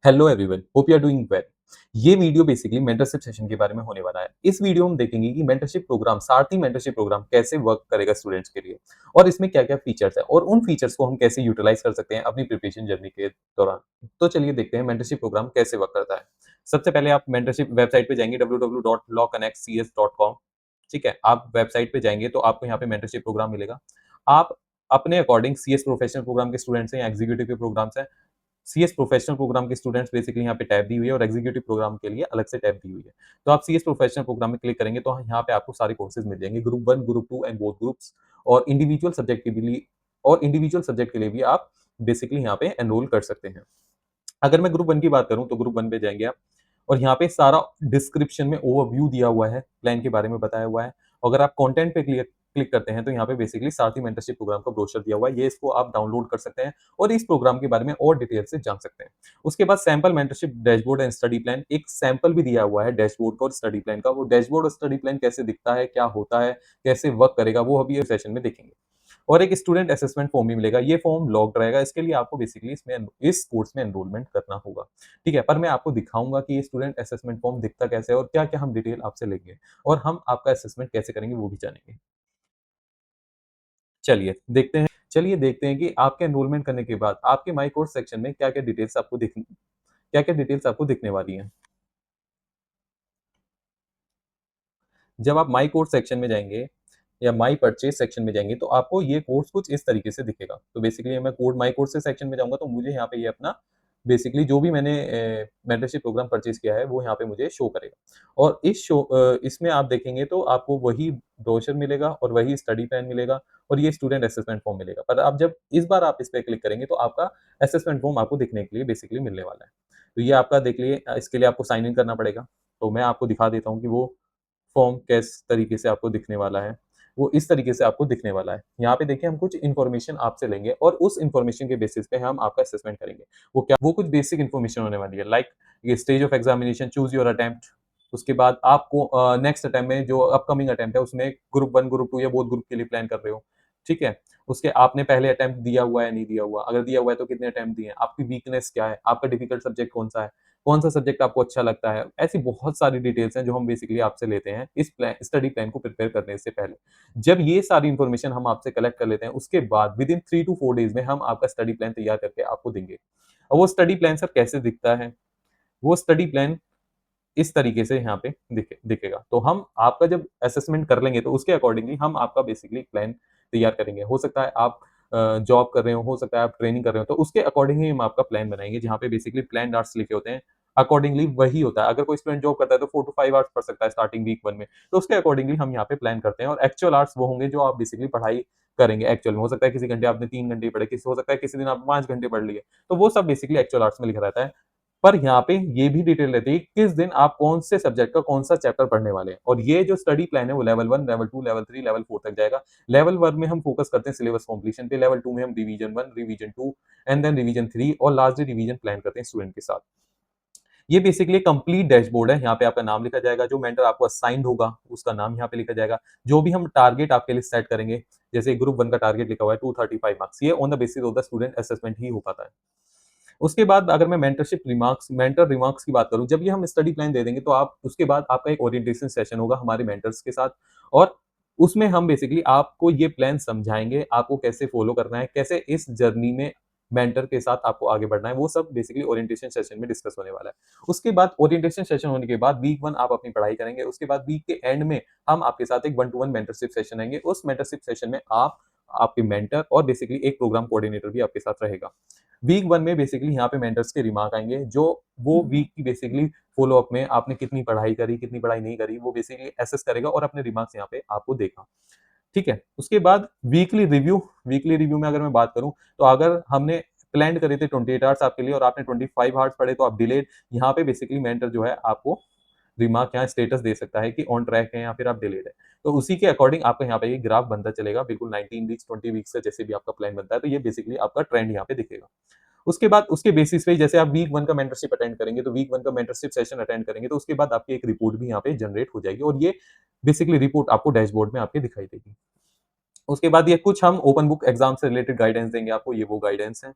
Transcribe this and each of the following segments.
Hello everyone, hope you are doing well. ये video basically mentorship session के बारे में होने वाला है। इस वीडियो में हम देखेंगे कि मेंटरशिप प्रोग्राम सारथी मेंटरशिप प्रोग्राम कैसे वर्क करेगा स्टूडेंट्स के लिए और इसमें क्या-क्या फीचर्स हैं और उन फीचर्स को हम कैसे यूटिलाइज कर सकते हैं अपनी प्रिपरेशन जर्नी के दौरान। तो चलिए देखते हैं मेंटरशिप प्रोग्राम कैसे वर्क करता है। सबसे पहले आप मेंटरशिप वेबसाइट पे जाएंगे www.lawconnectcs.com। ठीक है, आप वेबसाइट पे जाएंगे तो आपको यहाँ पे मेंटरशिप प्रोग्राम मिलेगा। आप अपने अकॉर्डिंग सीएस प्रोफेशनल प्रोग्राम के स्टूडेंट्स हैं या एग्जीक्यूटिव के प्रोग्राम्स हैं, सीएस प्रोफेशनल प्रोग्राम के स्टूडेंट्स बेसिकली यहाँ पे टैब दी हुई है और एग्जीक्यूटिव प्रोग्राम के लिए अलग से टैब दी हुई है। तो आप सीएस प्रोफेशनल प्रोग्राम में क्लिक करेंगे तो यहाँ पे आपको सारे कोर्सेज मिल जाएंगे, group 1, group 2 and both groups. और इंडिविजुअल सब्जेक्ट के लिए भी आप बेसिकली यहाँ पे एनरोल कर सकते हैं। अगर मैं ग्रुप 1 की बात करूँ तो ग्रुप 1 पे जाएँगे आप और यहाँ पे सारा डिस्क्रिप्शन में ओवरव्यू दिया हुआ है, प्लान के बारे में बताया हुआ है। अगर आप कंटेंट पे क्लिक करते हैं तो यहाँ पे बेसिकली सारथी मेंटरशिप प्रोग्राम का ब्रोशर दिया हुआ है। ये इसको आप डाउनलोड कर सकते हैं और इस प्रोग्राम के बारे में और डिटेल से जान सकते हैं। उसके बाद sample mentorship dashboard and study plan, एक सैंपल भी दिया हुआ है डैशबोर्ड का और स्टडी प्लान का। वो डैशबोर्ड और स्टडी प्लान कैसे दिखता है, क्या होता है, कैसे वर्क करेगा, वो अभी इस सेशन में देखेंगे। और एक स्टूडेंट असेसमेंट फॉर्म भी मिलेगा। ये फॉर्म लॉक्ड रहेगा, इसके लिए आपको बेसिकली इस कोर्स में एनरोलमेंट करना होगा। ठीक है, पर मैं आपको दिखाऊंगा कि ये स्टूडेंट असेसमेंट फॉर्म दिखता कैसे है और क्या क्या हम डिटेल आपसे लेंगे और हम आपका असेसमेंट कैसे करेंगे वो भी जानेंगे। चलिए देखते हैं कि आपके एनरोलमेंट करने के बाद आपके माई कोर्स सेक्शन में क्या क्या डिटेल्स आपको दिखने वाली हैं। जब आप माई कोर्स सेक्शन में जाएंगे या माई परचेज सेक्शन में जाएंगे तो आपको ये कोर्स कुछ इस तरीके से दिखेगा। तो बेसिकली मैं कोड माई कोर्सेज सेक्शन में जाऊंगा तो मुझे यहाँ पे ये अपना बेसिकली जो भी मैंने मेंटरशिप प्रोग्राम परचेज किया है वो यहाँ पे मुझे शो करेगा। और इसमें आप देखेंगे तो आपको वही ब्रोशर मिलेगा और वही स्टडी प्लान मिलेगा और ये स्टूडेंट असेसमेंट फॉर्म मिलेगा। पर आप जब इस बार आप इस पे क्लिक करेंगे तो आपका असेसमेंट फॉर्म आपको दिखने के लिए बेसिकली मिलने वाला है। तो ये आपका देख लिए, इसके लिए आपको साइन इन करना पड़ेगा। तो मैं आपको दिखा देता हूँ कि वो फॉर्म किस तरीके से आपको दिखने वाला है। वो इस तरीके से आपको दिखने वाला है। यहाँ पे देखिए हम कुछ इन्फॉर्मेशन आपसे लेंगे और उस इन्फॉर्मेशन के बेसिस पे हम आपका असेसमेंट करेंगे। वो कुछ बेसिक इन्फॉर्मेशन होने वाली है, लाइक ये stage of examination, choose your attempt. उसके बाद आपको नेक्स्ट अटेम्प्ट में जो अपकमिंग अटेम्प्ट है उसमें ग्रुप 1, ग्रुप 2 या बोथ ग्रुप के लिए प्लान कर रहे हो। ठीक है? उसके आपने पहले अटेम्प्ट दिया हुआ है या नहीं दिया हुआ? अगर दिया हुआ है तो कितने अटेम्प्ट दिए हैं? आपकी वीकनेस क्या है? आपका डिफिकल्ट सब्जेक्ट कौन-सा है? कौन-सा सब्जेक्ट आपको अच्छा लगता है? ऐसी बहुत सारी डिटेल्स हैं जो हम बेसिकली आपसे लेते हैं इस स्टडी प्लान को प्रिपेयर करने से पहले। जब ये सारी इन्फॉर्मेशन हम आपसे कलेक्ट कर लेते हैं, उसके बाद विदिन 3 टू 4 डेज़ में हम आपका स्टडी प्लान तैयार करके आपको देंगे। और वो स्टडी प्लान सर कैसे दिखता है? वो स्टडी प्लान इस तरीके से यहाँ पे दिखेगा। तो हम आपका जब असेसमेंट कर लेंगे तो उसके अकॉर्डिंगली हम आपका बेसिकली प्लान तैयार करेंगे। हो सकता है आप जॉब कर रहे हो सकता है आप ट्रेनिंग कर रहे हो, तो उसके अकॉर्डिंग ही हम आपका प्लान बनाएँगे जहाँ पे बेसिकली प्लान्ड आवर्स लिखे होते हैं, अकॉर्डिंगली वही होता है। अगर कोई स्टूडेंट जॉब करता है तो 4 टू 5 आवर्स पढ़ सकता है स्टार्टिंग वीक 1 में, तो उसके अकॉर्डिंगली हम यहाँ पे प्लान करते हैं और एक्चुअल आवर्स वो होंगे जो आप बेसिकली पढ़ाई करेंगे एक्चुअल में। हो सकता है किसी घंटे आपने 3 घंटे पढ़े, किसी हो सकता है किसी दिन आपने 5 घंटे पढ़ लिए, तो वो सब बेसिकली एक्चुअल आवर्स में लिखा रहता है। पर यहाँ पे ये भी डिटेल रहती है कि किस दिन आप कौन से सब्जेक्ट का कौन-सा चैप्टर पढ़ने वाले हैं और ये जो स्टडी प्लान है वो लेवल 1, लेवल 2, लेवल 3, लेवल 4 तक जाएगा। लेवल 1 में हम फोकस करते हैं सिलेबस कंप्लीशन पे, लेवल 2 में हम revision 1, revision 2 and then revision 3 और लास्ट डे रिवीजन प्लान करते हैं स्टूडेंट के साथ। ये बेसिकली कंप्लीट डैशबोर्ड है, यहाँ पे आपका नाम लिखा जाएगा, जो मेंटर आपको असाइन्ड होगा उसका नाम यहाँ पे लिखा जाएगा। जो भी हम टारगेट आपके लिए सेट करेंगे, जैसे ग्रुप 1 का टारगेट लिखा हुआ है 235 मार्क्स, ये on the basis of the student assessment ही हो पाता है। उसके बाद अगर मैं मेंटर रिमार्क्स की बात करूँ, जब ये हम स्टडी प्लान दे देंगे तो आप उसके बाद आपका एक ओरिएंटेशन सेशन होगा हमारे मेंटर्स के साथ और उसमें हम बेसिकली आपको ये प्लान समझाएँगे, आपको कैसे फॉलो करना है, कैसे इस जर्नी में मेंटर के साथ आपको आगे बढ़ना है, वो सब बेसिकली ओरिएंटेशन सेशन में डिस्कस होने वाला है। उसके बाद ओरिएंटेशन सेशन होने के बाद वीक 1 आप अपनी पढ़ाई करेंगे, उसके बाद वीक के एंड में हम आपके साथ एक 1 टू 1 मेंटरशिप सेशन रहेंगे। उस मेंटरशिप सेशन में आप, आपके मेंटर और बेसिकली एक प्रोग्राम कोऑर्डिनेटर भी आपके साथ रहेगा। वीक 1 में बेसिकली यहाँ पे मेंटर्स के रिमार्क आएँगे, जो वो वीक की बेसिकली फ़ॉलो अप में आपने कितनी पढ़ाई करी, कितनी पढ़ाई नहीं करी, वो बेसिकली असेस करेगा और अपने रिमार्क्स यहाँ पे आपको देगा। ठीक है? उसके बाद वीकली रिव्यू में अगर मैं बात करूँ, तो अगर हमने प्लान्ड करे थे 28 आवर्स आपके लिए और आपने 25 आवर्स पढ़े तो आप डिलेड, यहाँ पे बेसिकली मेंटर जो है आपको रिमार्क यहाँ स्टेटस दे सकता है कि ऑन ट्रैक है या फिर आप डिलेड है। तो उसी के अकॉर्डिंग आपका यहाँ पे ये ग्राफ बनता चलेगा, बिल्कुल 19 वीक्स, 20 वीक्स का जैसे भी आपका प्लान बनता है, तो ये बेसिकली आपका ट्रेंड यहाँ पे दिखेगा। उसके बाद उसके बेसिस पे ही जैसे आप वीक 1 का मेंटरशिप अटेंड करेंगे, तो वीक 1 का मेंटरशिप सेशन अटेंड करेंगे, तो उसके बाद आपकी एक रिपोर्ट भी यहाँ पे जनरेट हो जाएगी और ये बेसिकली रिपोर्ट आपको डैशबोर्ड में आपके दिखाई देगी। उसके बाद ये कुछ हम ओपन बुक एग्ज़ाम से रिलेटेड गाइडेंस देंगे आपको, ये वो गाइडेंस हैं।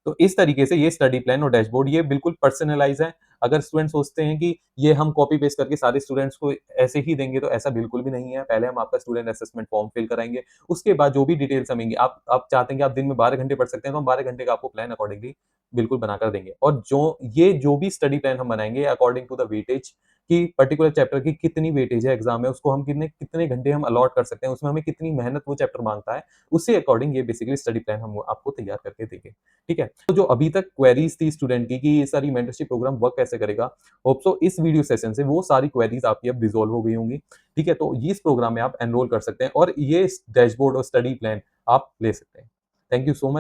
तो इस तरीके से ये स्टडी प्लान और डैशबोर्ड ये बिल्कुल पर्सनलाइज़ है। अगर स्टूडेंट सोचते हैं कि ये हम कॉपी पेस्ट करके सारे स्टूडेंट्स को ऐसे ही देंगे, तो ऐसा बिल्कुल भी नहीं है। पहले हम आपका स्टूडेंट असेसमेंट फॉर्म फिल कराएँगे, उसके बाद जो भी डिटेल्स हमेंगी आप चाहते हैं कि आप दिन में 12 घंटे पढ़ सकते हैं, तो हम 12 घंटे का आपको प्लान अकॉर्डिंगली बिल्कुल बनाकर देंगे। और जो भी स्टडी प्लान हम बनाएँगे अकॉर्डिंग टू द वेटेज कि पर्टिकुलर चैप्टर की कितनी वेटेज है एग्ज़ाम में, उसको हम कितने कितने घंटे हम अलॉट कर सकते हैं, उसमें हमें कितनी मेहनत वो चैप्टर माँगता है, उसी अकॉर्डिंग ये बेसिकली स्टडी प्लान हम आपको तैयार करके देंगे। ठीक है? तो जो अभी तक क्वेरीज़ थी स्टूडेंट की कि ये सारी मेंटरशिप प्रोग्राम वर्क कैसे करेगा, होप सो इस वीडियो सेशन से वो सारी क्वेरीज़ आपकी अब रिज़ॉल्व हो गई होंगी। ठीक है? तो इस प्रोग्राम में आप एनरोल कर सकते हैं और ये डैशबोर्ड और स्टडी प्लान आप ले सकते हैं। Thank you so much.